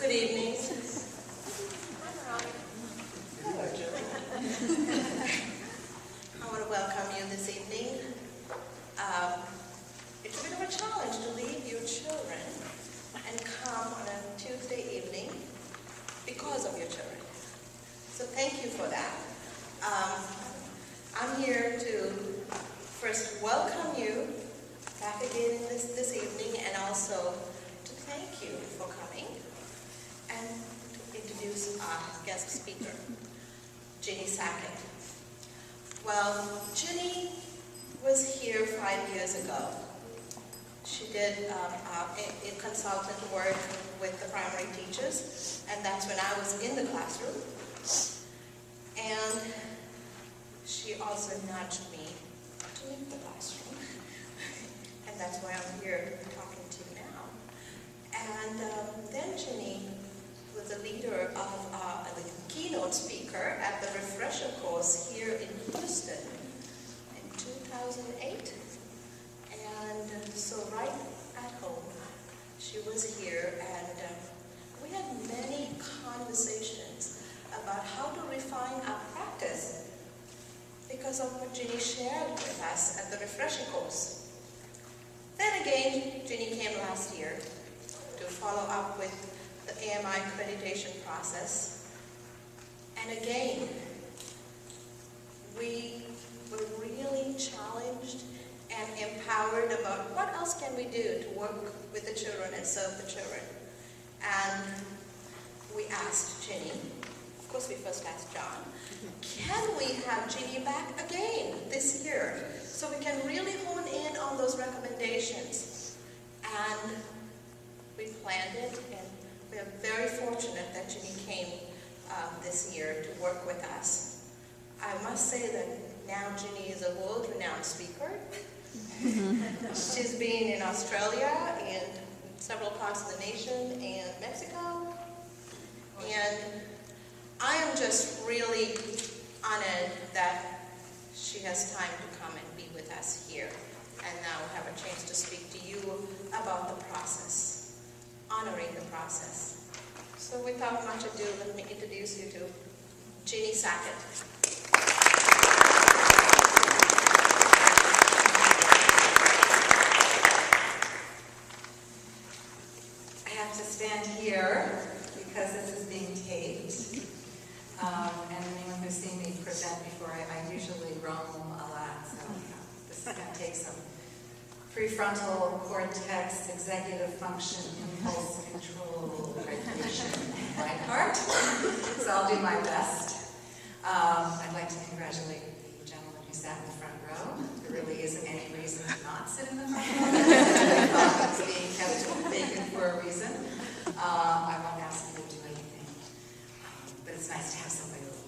Good evening. Hello, Julie. I want to welcome you this evening. It's a bit of a challenge to leave your children and come on a Tuesday evening because of your children. So thank you for that. I'm here to first welcome you back again this evening, and also to thank you for coming and to introduce our guest speaker, Ginni Sackett. Well, Ginni was here 5 years ago. She did a consultant work with the primary teachers, and that's when I was in the classroom. And she also nudged me to leave the classroom. And that's why I'm here talking to you now. And then Ginni was a leader of the keynote speaker at the refresher course here in Houston in 2008. And so right at home, she was here, and we had many conversations about how to refine our practice because of what Ginni shared with us at the refresher course. Then again, Ginni came last year to follow up with the AMI accreditation process. And again, we were really challenged and empowered about what else can we do to work with the children and serve the children. And we asked Ginni, of course we first asked John, can we have Ginni back again this year so we can really hone in on those recommendations? And we planned it, and we are very fortunate that Ginni came this year to work with us. I must say that now Ginni is a world-renowned speaker. She's been in Australia and several parts of the nation and Mexico. And I am just really honored that she has time to come and be with us here and now have a chance to speak to you about the process, honoring the process. So without much ado, let me introduce you to Ginni Sackett. Stand here because this is being taped. And anyone who's seen me present before, I usually roam a lot, so this is going to take some prefrontal cortex, executive function, impulse control, regulation on my part. So I'll do my best. I'd like to congratulate the gentleman who sat in the front row. There really isn't any reason to not sit in the front row. It's being kept vacant for a reason. I won't ask you to do anything, but it's nice to have somebody a little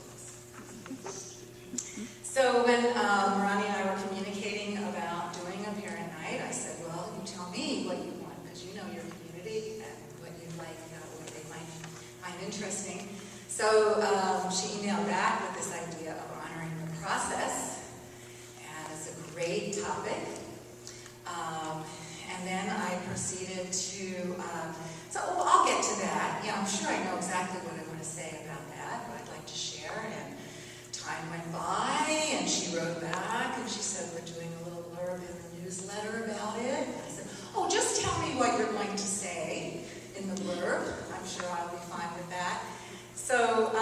close. So when Ronnie and I were communicating about doing a parent night, I said, well, you tell me what you want, because you know your community and what you like, what they might find interesting. So she emailed back with this idea of honoring the process, and it's a great topic. And then I proceeded to, I'll get to that. Yeah, I'm sure I know exactly what I want to say about that, what I'd like to share. And time went by, and she wrote back, and she said, we're doing a little blurb in the newsletter about it. And I said, oh, just tell me what you're going to say in the blurb. I'm sure I'll be fine with that. So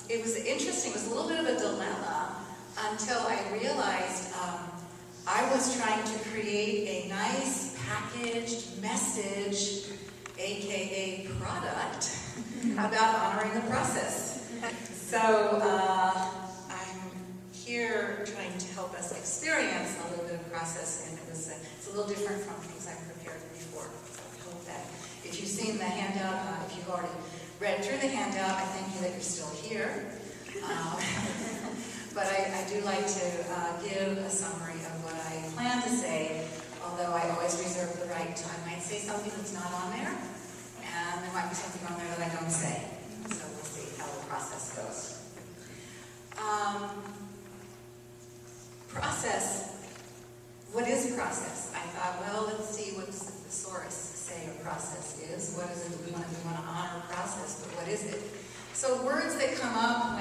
it was interesting. It was a little bit of a dilemma until I realized I was trying to create a nice packaged message, aka product, about honoring the process. So I'm here trying to help us experience a little bit of process, and it's a little different from things I've prepared before. So I hope that if you've seen the handout, if you've already read through the handout, I thank you that you're still here. But I do like to give a summary of what I plan to say, although I always reserve the right to, I might say something that's not on there, and there might be something on there that I don't say. So we'll see how the process goes. Process. What is process? I thought, well, let's see what does the thesaurus say a process is. What is it that we want to do? We want to honor process, but what is it? So words that come up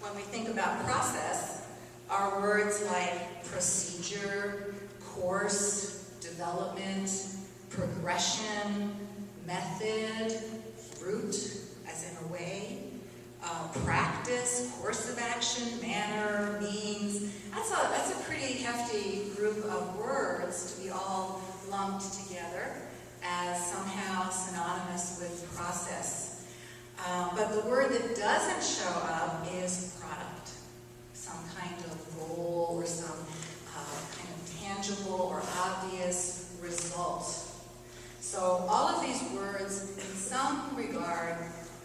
when we think about process are words like procedure, course, development, progression, method, route, as in a way, practice, course of action, manner, means. That's a pretty hefty group of words to be all lumped together as somehow synonymous with process. But the word that doesn't show up is product, some kind of goal or some kind of tangible or obvious result. So all of these words, in some regard,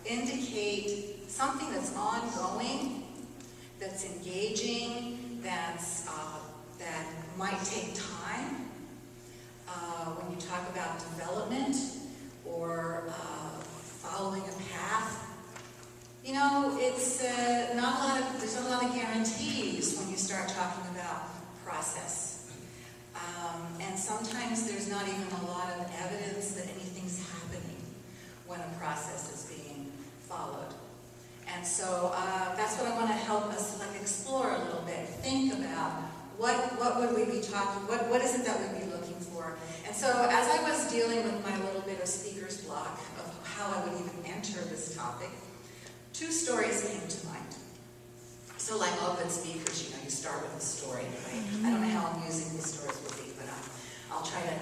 indicate something that's ongoing, that's engaging, that might take time. When you talk about development or following a path, you know, it's there's not a lot of guarantees when you start talking about process. And sometimes there's not even a lot of evidence that anything's happening when a process is being followed. And so that's what I want to help us explore a little bit. Think about what would we be talking, what is it that we'd be looking for. And so as I was dealing with my little bit of speaker's block of how I would even enter this topic, two stories came to mind. So like all good speakers, you start with a story, right? I don't know how amusing these stories will be, but I'll try to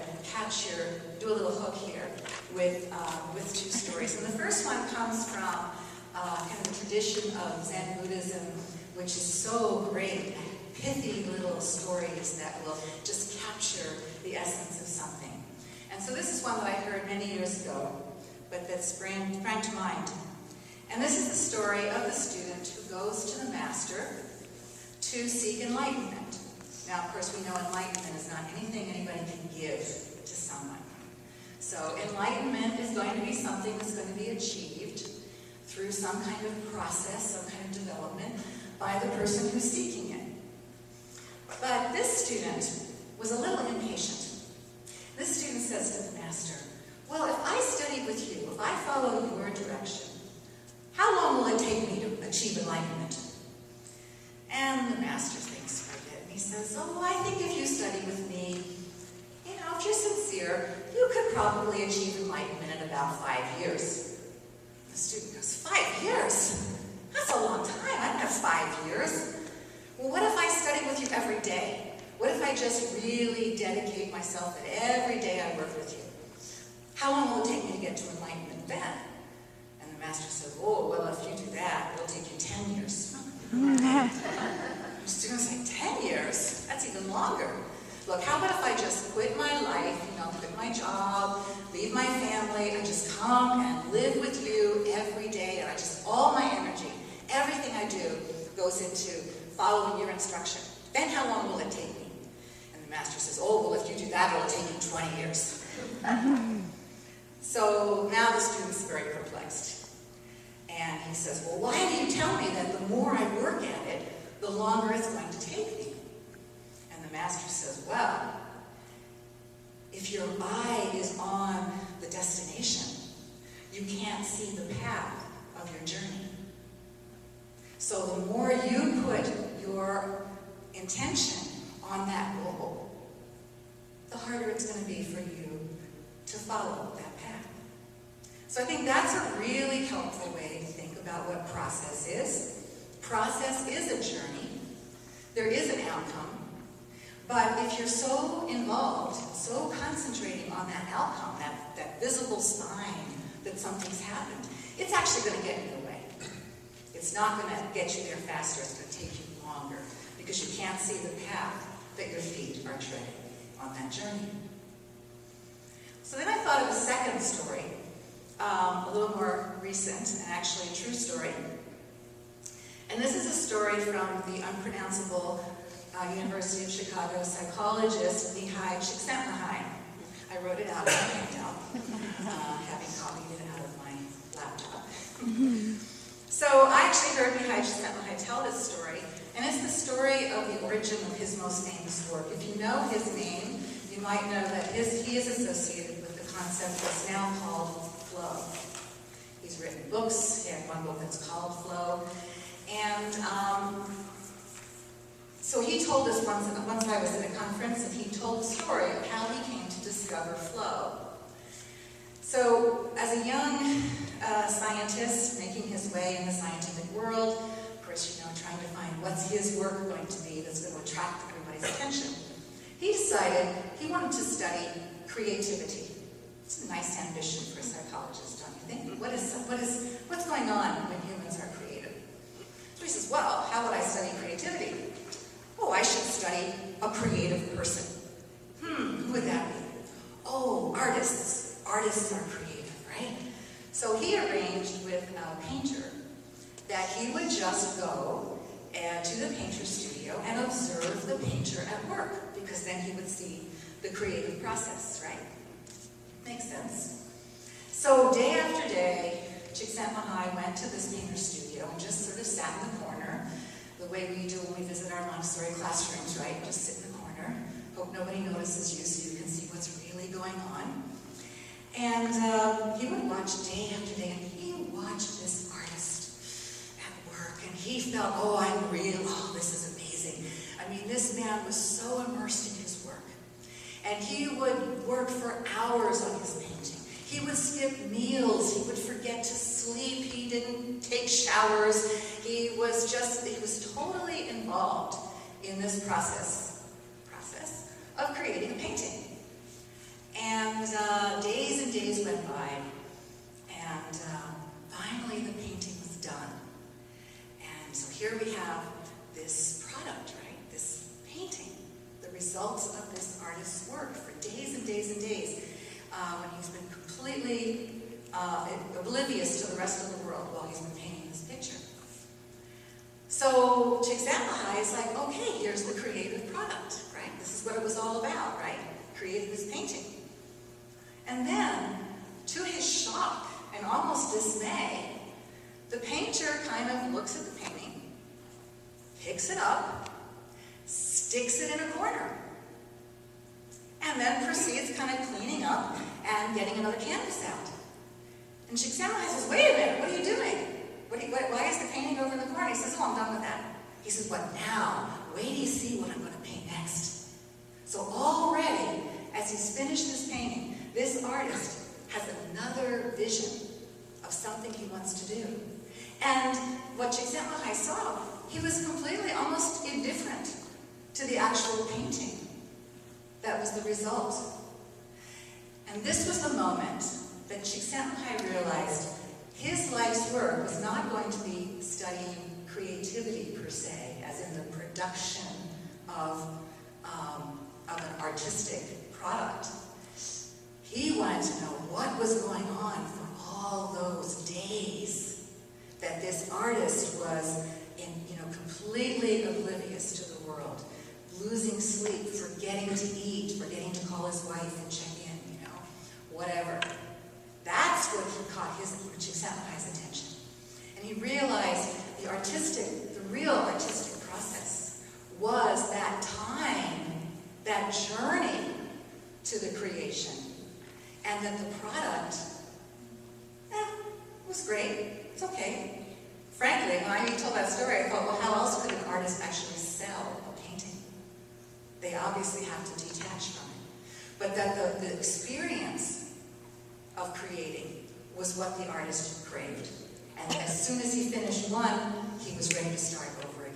do a little hook here with two stories. And the first one comes from kind of a tradition of Zen Buddhism, which is so great, pithy little stories that will just capture the essence of something. And so this is one that I heard many years ago, but that sprang to mind. And this is the story of the student who goes to the master to seek enlightenment. Now, of course, we know enlightenment is not anything anybody can give to someone. So enlightenment is going to be something that's going to be achieved through some kind of process, some kind of development by the person who's seeking it. But this student was a little impatient. This student says to the master, well, if I study with you, if I follow your direction, how long will it take me to achieve enlightenment? And the master thinks for a bit, and he says, oh, I think if you study with me, if you're sincere, you could probably achieve enlightenment in about 5 years. The student goes, 5 years? That's a long time. I don't have 5 years. Well, what if I study with you every day? What if I just really dedicate myself that every day I work with you? How long will it take me to get to enlightenment then? And the master says, oh, well, if you do that, it'll take you 10 years. The student's like, 10 years? That's even longer. Look, how about if I just quit my life, quit my job, leave my family, I just come and live with you every day, and all my energy, everything I do goes into following your instruction. Then how long will it take me? And the master says, oh, well, if you do that, it'll take you 20 years. So now the student's very perplexed. And he says, well, why do you tell me that the more I work at it, the longer it's going to take me? And the master says, well, if your eye is on the destination, you can't see the path of your journey. So the more you put your intention on that goal, the harder it's going to be for you to follow that path. So I think that's a really helpful way to think about what process is. Process is a journey. There is an outcome. But if you're so involved, so concentrating on that outcome, that visible sign that something's happened, it's actually going to get in your way. It's not going to get you there faster. It's going to take you longer because you can't see the path that your feet are treading on that journey. So then I thought of a second story, a little more recent and actually a true story. And this is a story from the unpronounceable University of Chicago psychologist Ginni Sackett. I wrote it out on my handout, having copied it out of my laptop. So I actually heard Ginni Sackett tell this story, and it's the story of the origin of his most famous work. If you know his name, you might know that he is associated with concept that's now called flow. He's written books. He had one book that's called Flow. And so he told us once I was at a conference, and he told the story of how he came to discover flow. So as a young scientist making his way in the scientific world, of course, you know, trying to find what's his work going to be that's going to attract everybody's attention, he decided he wanted to study creativity. It's a nice ambition for a psychologist, don't you think? What's going on when humans are creative? So he says, well, how would I study creativity? Oh, I should study a creative person. Who would that be? Oh, artists. Artists are creative, right? So he arranged with a painter that he would just go to the painter's studio and observe the painter at work, because then he would see the creative process, right? Makes sense. So day after day, Csikszentmihalyi went to this painter's studio and just sort of sat in the corner, the way we do when we visit our Montessori classrooms, right? Just sit in the corner, hope nobody notices you so you can see what's really going on. And he would watch day after day, and he watched this artist at work, and he felt, this is amazing. I mean, this man was so immersed in his work. And he would work for hours on his painting. He would skip meals. He would forget to sleep. He didn't take showers. He was totally involved in this process of creating a painting. And days and days went by, and finally the painting was done. And so here we have this product, right? This painting, the results of this artist's work for days and days and days, when he's been completely oblivious to the rest of the world while he's been painting this picture. So Csikszentmihalyi is like, okay, here's the creative product, right? This is what it was all about, right? Created this painting. And then, to his shock and almost dismay, the painter kind of looks at the painting, picks it up, sticks it in a corner, and then proceeds kind of cleaning up and getting another canvas out. And Csikszentmihalyi says, wait a minute, what are you doing? Why is the painting over in the corner? He says, oh, I'm done with that. He says, what now? Wait till you see what I'm going to paint next. So already, as he's finished this painting, this artist has another vision of something he wants to do. And what Csikszentmihalyi saw, he was completely, almost indifferent to the actual painting. That was the result. And this was the moment that Csikszentmihalyi realized his life's work was not going to be studying creativity per se, as in the production of an artistic product. He wanted to know what was going on for all those days that this artist was completely oblivious to the world, losing sleep, forgetting to eat, forgetting to call his wife and check in, whatever. That's what caught Csikszentmihalyi's attention. And he realized the real artistic process was that time, that journey to the creation, and that the product, was great. It's okay. Frankly, when I told that story, I thought, well, how else could an artist actually sell a painting? They obviously have to detach from it. But that the experience of creating was what the artist craved. And as soon as he finished one, he was ready to start over again.